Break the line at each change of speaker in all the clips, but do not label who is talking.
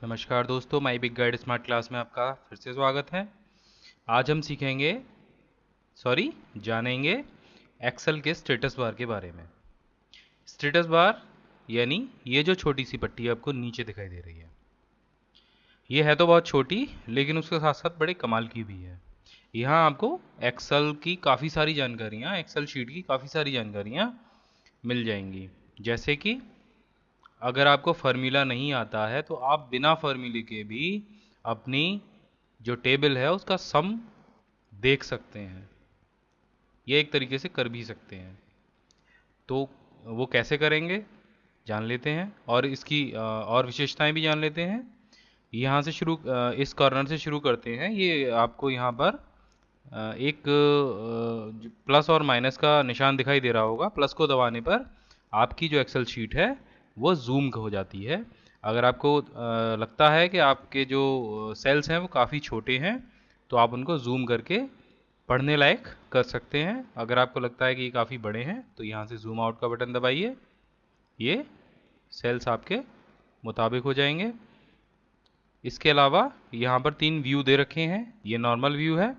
नमस्कार दोस्तों, माई big guide smart class में आपका फिर से स्वागत है। आज हम जानेंगे एक्सेल के स्टेटस बार के बारे में। स्टेटस बार यानी ये जो छोटी सी पट्टी आपको नीचे दिखाई दे रही है, ये है तो बहुत छोटी, लेकिन उसके साथ साथ बड़े कमाल की भी है। यहाँ आपको एक्सेल की काफ़ी सारी जानकारियाँ, एक्सेल शीट की काफ़ी सारी जानकारियाँ मिल जाएंगी। जैसे कि अगर आपको फार्मूला नहीं आता है तो आप बिना फार्मूले के भी अपनी जो टेबल है उसका सम देख सकते हैं, ये एक तरीके से कर भी सकते हैं। तो वो कैसे करेंगे जान लेते हैं, और इसकी और विशेषताएं भी जान लेते हैं। यहाँ से इस कॉर्नर से शुरू करते हैं। ये आपको यहाँ पर एक प्लस और माइनस का निशान दिखाई दे रहा होगा। प्लस को दबाने पर आपकी जो एक्सेल शीट है वो जूम हो जाती है। अगर आपको लगता है कि आपके जो सेल्स हैं वो काफ़ी छोटे हैं, तो आप उनको जूम करके पढ़ने लायक कर सकते हैं। अगर आपको लगता है कि ये काफ़ी बड़े हैं तो यहाँ से जूम आउट का बटन दबाइए, ये सेल्स आपके मुताबिक हो जाएंगे। इसके अलावा यहाँ पर 3 व्यू दे रखे हैं। ये नॉर्मल व्यू है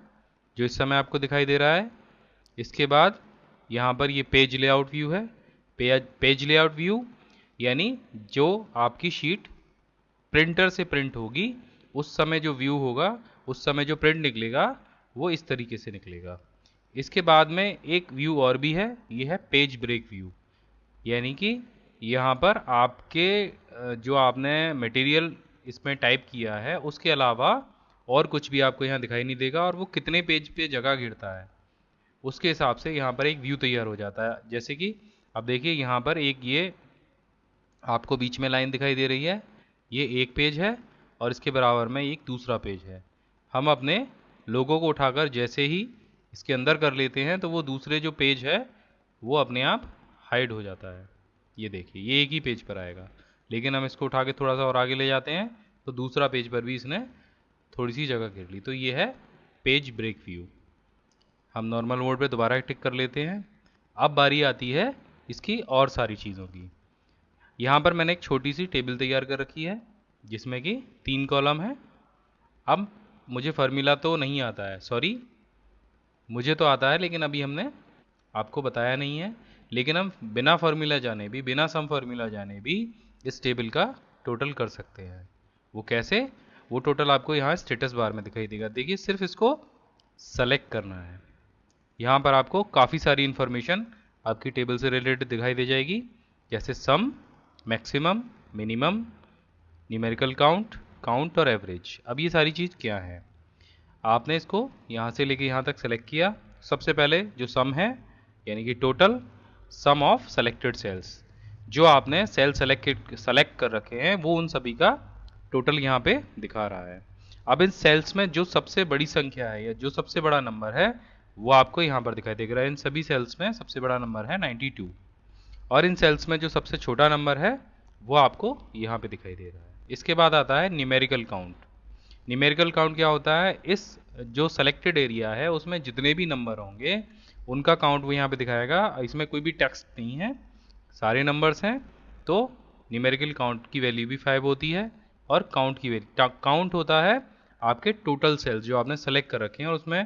जो इस समय आपको दिखाई दे रहा है। इसके बाद यहाँ पर ये पेज लेआउट व्यू है। पेज लेआउट व्यू यानी जो आपकी शीट प्रिंटर से प्रिंट होगी उस समय जो व्यू होगा, उस समय जो प्रिंट निकलेगा वो इस तरीके से निकलेगा। इसके बाद में एक व्यू और भी है, ये है पेज ब्रेक व्यू। यानी कि यहाँ पर आपके जो आपने मटेरियल इसमें टाइप किया है उसके अलावा और कुछ भी आपको यहाँ दिखाई नहीं देगा, और वो कितने पेज पे जगह घेरता है उसके हिसाब से यहाँ पर एक व्यू तैयार हो जाता है। जैसे कि अब देखिए यहाँ पर एक ये आपको बीच में लाइन दिखाई दे रही है, ये एक पेज है और इसके बराबर में एक दूसरा पेज है। हम अपने लोगों को उठाकर जैसे ही इसके अंदर कर लेते हैं तो वो दूसरे जो पेज है वो अपने आप हाइड हो जाता है। ये देखिए ये एक ही पेज पर आएगा, लेकिन हम इसको उठा के थोड़ा सा और आगे ले जाते हैं तो दूसरा पेज पर भी इसने थोड़ी सी जगह घेर ली। तो ये है पेज ब्रेक व्यू। हम नॉर्मल मोड पे दोबारा टिक कर लेते हैं। अब बारी आती है इसकी और सारी चीज़ों की। यहाँ पर मैंने एक छोटी सी टेबल तैयार कर रखी है जिसमें कि 3 कॉलम है। अब मुझे फार्मूला तो नहीं आता है, सॉरी, मुझे तो आता है लेकिन अभी हमने आपको बताया नहीं है। लेकिन हम बिना फार्मूला जाने भी, बिना सम फार्मूला जाने भी इस टेबल का टोटल कर सकते हैं। वो कैसे? वो टोटल आपको यहाँ स्टेटस बार में दिखाई देगा। देखिए सिर्फ इसको सेलेक्ट करना है। यहाँ पर आपको काफ़ी सारी इन्फॉर्मेशन आपकी टेबल से रिलेटेड दिखाई दे जाएगी, जैसे sum, maximum, minimum, numerical count, count और एवरेज। अब ये सारी चीज़ क्या है? आपने इसको यहाँ से लेके यहाँ तक सेलेक्ट किया। सबसे पहले जो सम है यानी कि total sum of selected cells, जो आपने सेल सेलेक्ट कर रखे हैं वो उन सभी का टोटल यहाँ पे दिखा रहा है। अब इन सेल्स में जो सबसे बड़ी संख्या है या जो सबसे बड़ा नंबर है वो आपको यहाँ पर दिखाई देगा। इन सभी सेल्स में सबसे बड़ा नंबर है 92, और इन सेल्स में जो सबसे छोटा नंबर है वो आपको यहाँ पे दिखाई दे रहा है। इसके बाद आता है न्यूमेरिकल काउंट। न्यूमेरिकल काउंट क्या होता है? इस जो सेलेक्टेड एरिया है उसमें जितने भी नंबर होंगे उनका काउंट वो यहाँ पे दिखाएगा। इसमें कोई भी टेक्स्ट नहीं है, सारे नंबर्स हैं। तो न्यूमेरिकल काउंट की वैल्यू भी 5 होती है, और काउंट की वैल्यू काउंट होता है आपके टोटल सेल्स जो आपने सेलेक्ट कर रखे हैं, और उसमें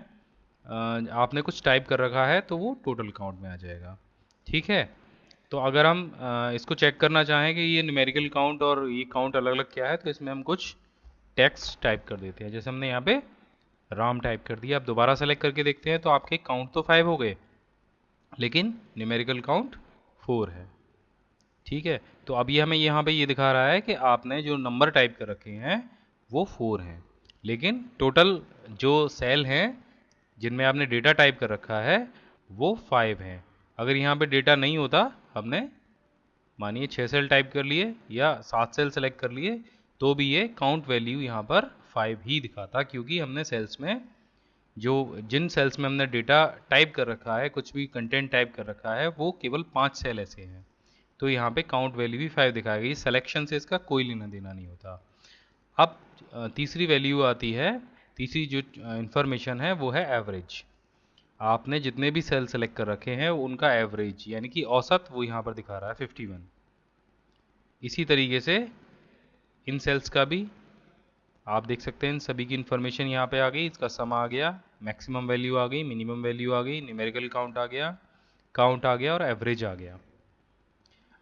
आपने कुछ टाइप कर रखा है तो वो टोटल काउंट में आ जाएगा। ठीक है, तो अगर हम इसको चेक करना चाहें कि ये न्यूमेरिकल काउंट और ये काउंट अलग अलग क्या है, तो इसमें हम कुछ टेक्स्ट टाइप कर देते हैं। जैसे हमने यहाँ पे राम टाइप कर दिया। अब दोबारा सेलेक्ट करके देखते हैं तो आपके काउंट तो 5 हो गए, लेकिन न्यूमेरिकल काउंट 4 है। ठीक है, तो अब ये हमें यहाँ पे ये दिखा रहा है कि आपने जो नंबर टाइप कर रखे हैं वो 4 हैं, लेकिन टोटल जो सेल हैं जिनमें आपने डेटा टाइप कर रखा है वो 5 हैं। अगर यहाँ पे डेटा नहीं होता, हमने मानिए 6 सेल टाइप कर लिए या 7 सेल सेलेक्ट कर लिए, तो भी ये काउंट वैल्यू यहाँ पर 5 ही दिखाता, क्योंकि हमने सेल्स में जो जिन सेल्स में हमने डेटा टाइप कर रखा है, कुछ भी कंटेंट टाइप कर रखा है, वो केवल 5 सेल ऐसे हैं। तो यहाँ पे काउंट वैल्यू भी 5 दिखाएगा। ये सिलेक्शन से इसका कोई लेना देना नहीं होता। अब तीसरी वैल्यू आती है, तीसरी जो इंफॉर्मेशन है वो है एवरेज। आपने जितने भी सेल सेलेक्ट कर रखे हैं उनका एवरेज यानी कि औसत वो यहाँ पर दिखा रहा है 51। इसी तरीके से इन सेल्स का भी आप देख सकते हैं इन सभी की इन्फॉर्मेशन यहाँ पे आ गई, इसका सम आ गया, मैक्सिमम वैल्यू आ गई, मिनिमम वैल्यू आ गई, न्यूमेरिकल काउंट आ गया और एवरेज आ गया।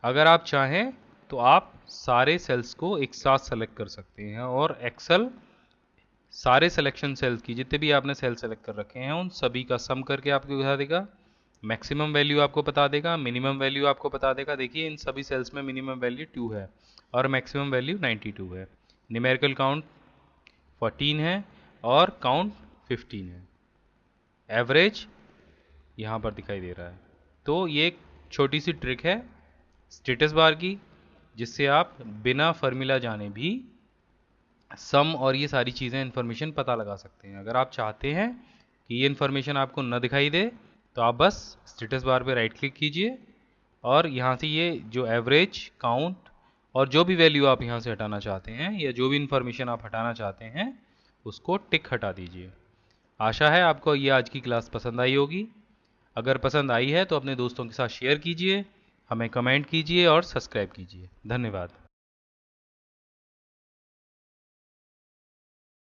अगर आप चाहें तो आप सारे सेल्स को एक साथ सेलेक्ट कर सकते हैं और एक्सेल सारे सिलेक्शन सेल्स की जितने भी आपने सेल सेलेक्ट कर रखे हैं उन सभी का सम करके आपको बता देगा, मैक्सिमम वैल्यू आपको बता देगा, मिनिमम वैल्यू आपको बता देगा। देखिए इन सभी सेल्स में मिनिमम वैल्यू 2 है और मैक्सिमम वैल्यू 92 है, न्यूमेरिकल काउंट 14 है और काउंट 15 है, एवरेज यहाँ पर दिखाई दे रहा है। तो ये एक छोटी सी ट्रिक है स्टेटस बार की, जिससे आप बिना फॉर्मूला जाने भी सम और ये सारी चीज़ें इन्फॉर्मेशन पता लगा सकते हैं। अगर आप चाहते हैं कि ये इन्फॉर्मेशन आपको न दिखाई दे तो आप बस स्टेटस बार पे राइट क्लिक कीजिए और यहाँ से ये जो एवरेज, काउंट और जो भी वैल्यू आप यहाँ से हटाना चाहते हैं या जो भी इन्फॉर्मेशन आप हटाना चाहते हैं उसको टिक हटा दीजिए। आशा है आपको ये आज की क्लास पसंद आई होगी। अगर पसंद आई है तो अपने दोस्तों के साथ शेयर कीजिए, हमें कमेंट कीजिए और सब्सक्राइब कीजिए। धन्यवाद।